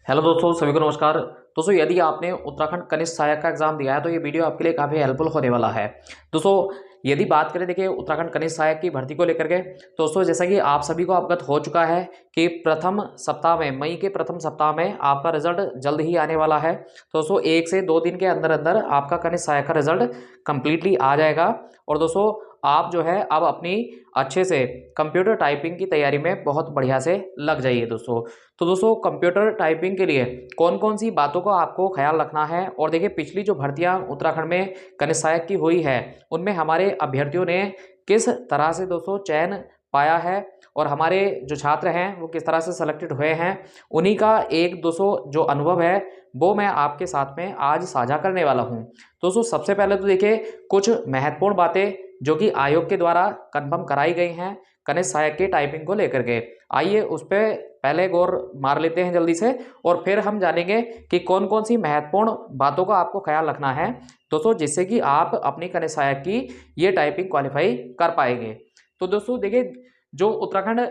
Hello दोस्तों, सभी को नमस्कार। दोस्तों, यदि आपने उत्तराखंड कनिष्ठ सहायक का एग्जाम दिया है तो ये वीडियो आपके लिए काफ़ी हेल्पफुल होने वाला है। दोस्तों, यदि बात करें देखिए उत्तराखंड कनिष्ठ सहायक की भर्ती को लेकर के, तो दोस्तों जैसा कि आप सभी को अवगत हो चुका है कि प्रथम सप्ताह में, मई के प्रथम सप्ताह में आपका रिजल्ट जल्द ही आने वाला है। तो दोस्तों 1 से 2 दिन के अंदर अंदर आपका कनिष्ठ सहायक का रिजल्ट कंप्लीटली आ जाएगा। और दोस्तों आप जो है अब अपनी अच्छे से कंप्यूटर टाइपिंग की तैयारी में बहुत बढ़िया से लग जाइए दोस्तों। तो दोस्तों कंप्यूटर टाइपिंग के लिए कौन कौन सी बातों का आपको ख्याल रखना है, और देखिए पिछली जो भर्तियां उत्तराखंड में कनिष्ठ सहायक की हुई है उनमें हमारे अभ्यर्थियों ने किस तरह से दोस्तों चयन पाया है, और हमारे जो छात्र हैं वो किस तरह से सेलेक्टेड हुए हैं, उन्हीं का एक दोस्तों जो अनुभव है वो मैं आपके साथ में आज साझा करने वाला हूं। दोस्तों सबसे पहले तो देखिए कुछ महत्वपूर्ण बातें जो कि आयोग के द्वारा कंफर्म कराई गई हैं कनिष्ठ सहायक की टाइपिंग को लेकर के। आइए उस पर पहले गौर मार लेते हैं जल्दी से, और फिर हम जानेंगे कि कौन कौन सी महत्वपूर्ण बातों का आपको ख्याल रखना है दोस्तों, जिससे कि आप अपनी कनिष्ठ सहायक की ये टाइपिंग क्वालिफाई कर पाएंगे। तो दोस्तों देखिए जो उत्तराखंड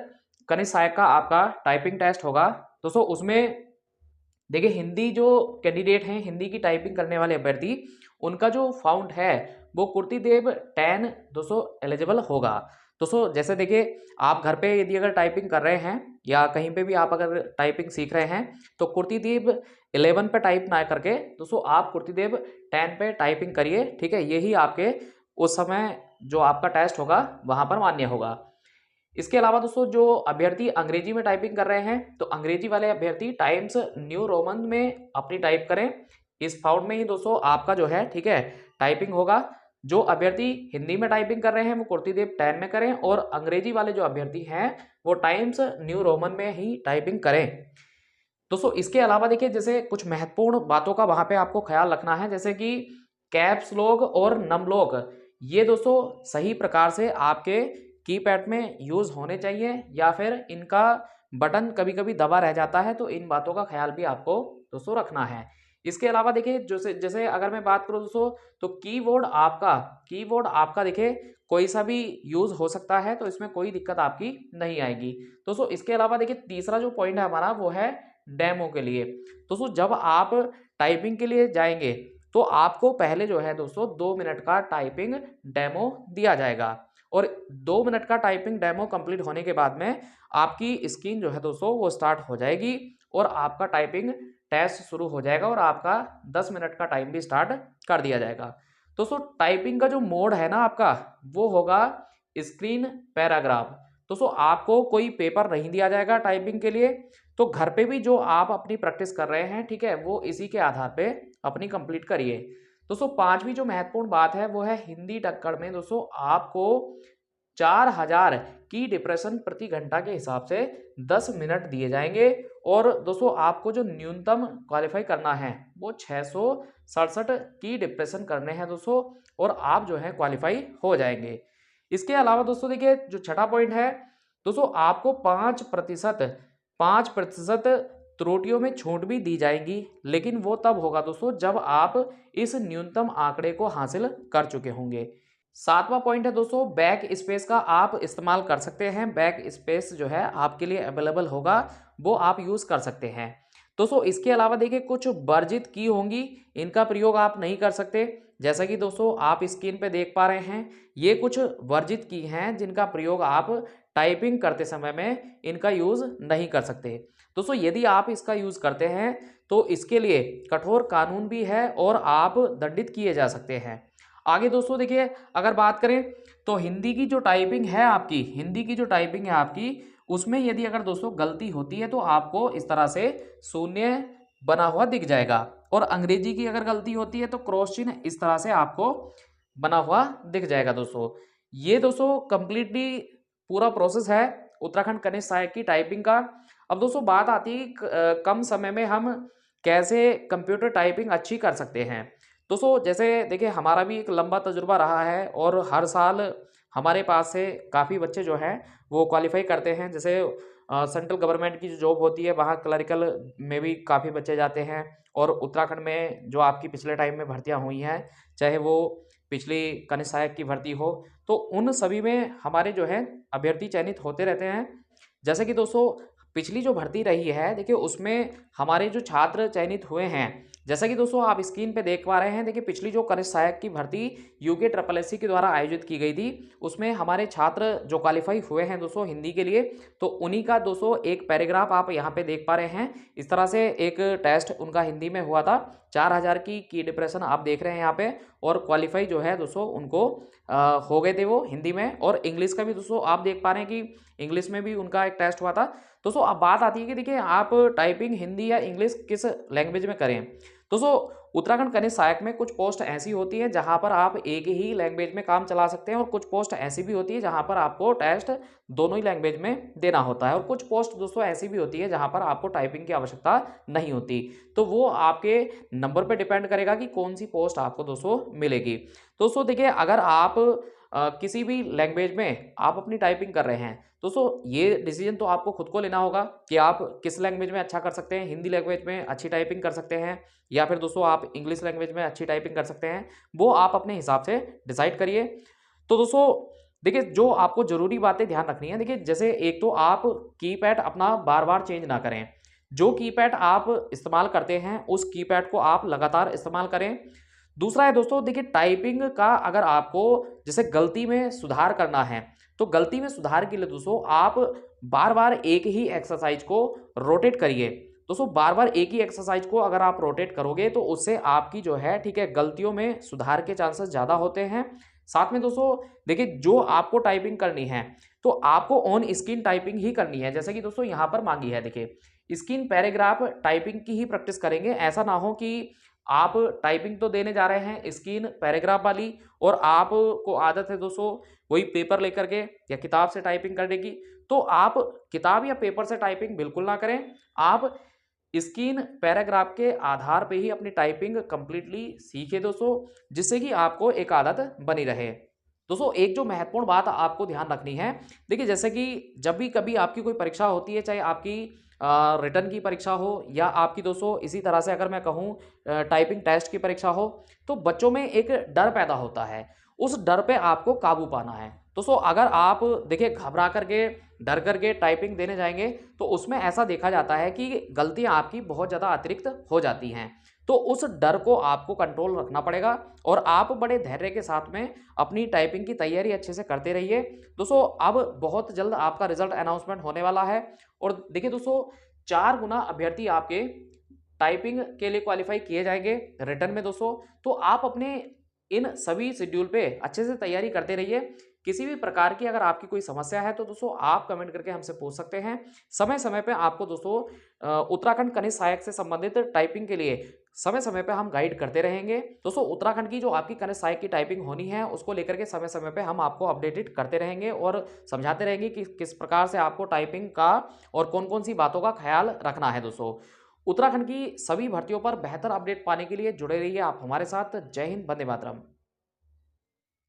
कनिष्ठ सहायक का आपका टाइपिंग टेस्ट होगा दोस्तों, उसमें देखिए हिंदी जो कैंडिडेट हैं, हिंदी की टाइपिंग करने वाले अभ्यर्थी, उनका जो फाउंड है वो कुर्तीदेव 10 दोस्तों एलिजिबल होगा। दोस्तों जैसे देखिए आप घर पे यदि अगर टाइपिंग कर रहे हैं या कहीं पे भी आप अगर टाइपिंग सीख रहे हैं तो कुर्तीदेव 11 पे टाइप ना करके दोस्तों आप कुर्तीदेव 10 पे टाइपिंग करिए, ठीक है। यही आपके उस समय जो आपका टेस्ट होगा वहाँ पर मान्य होगा। इसके अलावा दोस्तों जो अभ्यर्थी अंग्रेजी में टाइपिंग कर रहे हैं तो अंग्रेजी वाले अभ्यर्थी टाइम्स न्यू रोमन में अपनी टाइप करें। इस फाउंड में ही दोस्तों आपका जो है, ठीक है, टाइपिंग होगा। जो अभ्यर्थी हिंदी में टाइपिंग कर रहे हैं वो कुर्तीदेव 10 में करें, और अंग्रेजी वाले जो अभ्यर्थी हैं वो टाइम्स न्यू रोमन में ही टाइपिंग करें दोस्तों। इसके अलावा देखिए जैसे कुछ महत्वपूर्ण बातों का वहां पे आपको ख्याल रखना है, जैसे कि कैप्स लॉक और नम लॉक, ये दोस्तों सही प्रकार से आपके कीपैड में यूज होने चाहिए, या फिर इनका बटन कभी कभी दबा रह जाता है, तो इन बातों का ख्याल भी आपको दोस्तों रखना है। इसके अलावा देखिए जैसे जैसे अगर मैं बात करूं दोस्तों, तो कीबोर्ड आपका देखिए कोई सा भी यूज हो सकता है, तो इसमें कोई दिक्कत आपकी नहीं आएगी दोस्तों। इसके अलावा देखिए तीसरा जो पॉइंट है हमारा वो है डेमो के लिए। दोस्तों जब आप टाइपिंग के लिए जाएंगे तो आपको पहले जो है दोस्तों 2 मिनट का टाइपिंग डेमो दिया जाएगा, और 2 मिनट का टाइपिंग डेमो कंप्लीट होने के बाद में आपकी स्क्रीन जो है दोस्तों वो स्टार्ट हो जाएगी, और आपका टाइपिंग टेस्ट शुरू हो जाएगा, और आपका 10 मिनट का टाइम भी स्टार्ट कर दिया जाएगा। दोस्तों टाइपिंग का जो मोड है ना आपका, वो होगा स्क्रीन पैराग्राफ। दोस्तों आपको कोई पेपर नहीं दिया जाएगा टाइपिंग के लिए, तो घर पे भी जो आप अपनी प्रैक्टिस कर रहे हैं, ठीक है, वो इसी के आधार पे अपनी कंप्लीट करिए। दोस्तों पांचवी जो महत्वपूर्ण बात है वो है हिंदी टक्कर में दोस्तों आपको 4000 की डिप्रेशन प्रति घंटा के हिसाब से 10 मिनट दिए जाएंगे, और दोस्तों आपको जो न्यूनतम क्वालिफाई करना है वो 667 की डिप्रेशन करने हैं दोस्तों, और आप जो है क्वालिफाई हो जाएंगे। इसके अलावा दोस्तों देखिए जो छठा पॉइंट है दोस्तों, आपको 5% त्रुटियों में छूट भी दी जाएगी, लेकिन वो तब होगा दोस्तों जब आप इस न्यूनतम आंकड़े को हासिल कर चुके होंगे। सातवां पॉइंट है दोस्तों, बैक स्पेस का आप इस्तेमाल कर सकते हैं। बैक स्पेस जो है आपके लिए अवेलेबल होगा, वो आप यूज़ कर सकते हैं दोस्तों। इसके अलावा देखिए कुछ वर्जित की होंगी, इनका प्रयोग आप नहीं कर सकते। जैसा कि दोस्तों आप स्क्रीन पे देख पा रहे हैं, ये कुछ वर्जित की हैं जिनका प्रयोग आप टाइपिंग करते समय में इनका यूज़ नहीं कर सकते दोस्तों। यदि आप इसका यूज़ करते हैं तो इसके लिए कठोर कानून भी है, और आप दंडित किए जा सकते हैं। आगे दोस्तों देखिए अगर बात करें तो हिंदी की जो टाइपिंग है आपकी, उसमें यदि अगर दोस्तों गलती होती है तो आपको इस तरह से शून्य बना हुआ दिख जाएगा, और अंग्रेजी की अगर गलती होती है तो क्रॉस चिन्ह इस तरह से आपको बना हुआ दिख जाएगा दोस्तों। ये दोस्तों कंप्लीटली पूरा प्रोसेस है उत्तराखंड कनिष्ठ सहायक की टाइपिंग का। अब दोस्तों बात आती है कम समय में हम कैसे कंप्यूटर टाइपिंग अच्छी कर सकते हैं। दोस्तों जैसे देखिए हमारा भी एक लंबा तजुर्बा रहा है, और हर साल हमारे पास से काफ़ी बच्चे जो हैं वो क्वालिफाई करते हैं। जैसे सेंट्रल गवर्नमेंट की जो जॉब होती है वहाँ क्लरिकल में भी काफ़ी बच्चे जाते हैं, और उत्तराखंड में जो आपकी पिछले टाइम में भर्तियाँ हुई हैं, चाहे वो पिछली कनिष्ठ सहायक की भर्ती हो, तो उन सभी में हमारे जो है अभ्यर्थी चयनित होते रहते हैं। जैसे कि दोस्तों पिछली जो भर्ती रही है देखिए उसमें हमारे जो छात्र चयनित हुए हैं, जैसा कि दोस्तों आप स्क्रीन पे देख पा रहे हैं, देखिए पिछली जो कनिष्ठ सहायक की भर्ती यूके ट्रिपल एससी के द्वारा आयोजित की गई थी, उसमें हमारे छात्र जो क्वालिफाई हुए हैं दोस्तों हिंदी के लिए, तो उन्हीं का दोस्तों एक पैराग्राफ आप यहाँ पे देख पा रहे हैं। इस तरह से एक टेस्ट उनका हिंदी में हुआ था, 4000 की डिप्रेशन आप देख रहे हैं यहाँ पे, और क्वालिफाई जो है दोस्तों उनको हो गए थे वो हिंदी में। और इंग्लिश का भी दोस्तों आप देख पा रहे हैं कि इंग्लिश में भी उनका एक टेस्ट हुआ था। दोस्तों अब बात आती है कि देखिए आप टाइपिंग हिंदी या इंग्लिश किस लैंग्वेज में करें। दोस्तों उत्तराखंड कनिष्ठ सहायक में कुछ पोस्ट ऐसी होती है जहां पर आप एक ही लैंग्वेज में काम चला सकते हैं, और कुछ पोस्ट ऐसी भी होती है जहां पर आपको टेस्ट दोनों ही लैंग्वेज में देना होता है, और कुछ पोस्ट दोस्तों ऐसी भी होती है जहां पर आपको टाइपिंग की आवश्यकता नहीं होती। तो वो आपके नंबर पे डिपेंड करेगा कि कौन सी पोस्ट आपको दोस्तों मिलेगी। दोस्तों देखिए अगर आप किसी भी लैंग्वेज में आप अपनी टाइपिंग कर रहे हैं, दोस्तों ये डिसीजन तो आपको खुद को लेना होगा कि आप किस लैंग्वेज में अच्छा कर सकते हैं। हिंदी लैंग्वेज में अच्छी टाइपिंग कर सकते हैं, या फिर दोस्तों आप इंग्लिश लैंग्वेज में अच्छी टाइपिंग कर सकते हैं, वो आप अपने हिसाब से डिसाइड करिए। तो दोस्तों देखिए जो आपको ज़रूरी बातें ध्यान रखनी है, देखिए जैसे एक तो आप कीपैड अपना बार बार चेंज ना करें। जो कीपैड आप इस्तेमाल करते हैं उस कीपैड को आप लगातार इस्तेमाल करें। दूसरा है दोस्तों देखिए टाइपिंग का अगर आपको जैसे गलती में सुधार करना है, तो गलती में सुधार के लिए दोस्तों आप बार बार एक ही एक्सरसाइज को रोटेट करिए। दोस्तों बार बार एक ही एक्सरसाइज को अगर आप रोटेट करोगे तो उससे आपकी जो है ठीक है गलतियों में सुधार के चांसेस ज़्यादा होते हैं। साथ में दोस्तों देखिए जो आपको टाइपिंग करनी है तो आपको ऑन स्क्रीन टाइपिंग ही करनी है, जैसे कि दोस्तों यहाँ पर मांगी है। देखिए स्क्रीन पैराग्राफ टाइपिंग की ही प्रैक्टिस करेंगे, ऐसा ना हो कि आप टाइपिंग तो देने जा रहे हैं स्क्रीन पैराग्राफ वाली, और आपको आदत है दोस्तों वही पेपर लेकर के या किताब से टाइपिंग करने की, तो आप किताब या पेपर से टाइपिंग बिल्कुल ना करें। आप स्क्रीन पैराग्राफ के आधार पे ही अपनी टाइपिंग कंप्लीटली सीखें दोस्तों, जिससे कि आपको एक आदत बनी रहे। दोस्तों एक जो महत्वपूर्ण बात आपको ध्यान रखनी है, देखिए जैसे कि जब भी कभी आपकी कोई परीक्षा होती है, चाहे आपकी रिटर्न की परीक्षा हो या आपकी दोस्तों इसी तरह से अगर मैं कहूँ टाइपिंग टेस्ट की परीक्षा हो, तो बच्चों में एक डर पैदा होता है, उस डर पे आपको काबू पाना है। दोस्तों अगर आप देखिए घबरा करके डर करके टाइपिंग देने जाएंगे तो उसमें ऐसा देखा जाता है कि गलतियां आपकी बहुत ज़्यादा अतिरिक्त हो जाती हैं। तो उस डर को आपको कंट्रोल रखना पड़ेगा, और आप बड़े धैर्य के साथ में अपनी टाइपिंग की तैयारी अच्छे से करते रहिए। दोस्तों अब बहुत जल्द आपका रिजल्ट अनाउंसमेंट होने वाला है, और देखिए दोस्तों 4 गुना अभ्यर्थी आपके टाइपिंग के लिए क्वालिफाई किए जाएंगे रिटर्न में दोस्तों। तो आप अपने इन सभी शेड्यूल पे अच्छे से तैयारी करते रहिए। किसी भी प्रकार की अगर आपकी कोई समस्या है तो दोस्तों आप कमेंट करके हमसे पूछ सकते हैं। समय समय पे आपको दोस्तों उत्तराखंड कनिष्ठ सहायक से संबंधित टाइपिंग के लिए समय समय पे हम गाइड करते रहेंगे। दोस्तों उत्तराखंड की जो आपकी कनिष्ठ सहायक की टाइपिंग होनी है उसको लेकर के समय समय पे हम आपको अपडेटेड करते रहेंगे और समझाते रहेंगे कि किस प्रकार से आपको टाइपिंग का और कौन कौन सी बातों का ख्याल रखना है। दोस्तों उत्तराखंड की सभी भर्तियों पर बेहतर अपडेट पाने के लिए जुड़े रहिए आप हमारे साथ। जय हिंद, वंदे मातरम।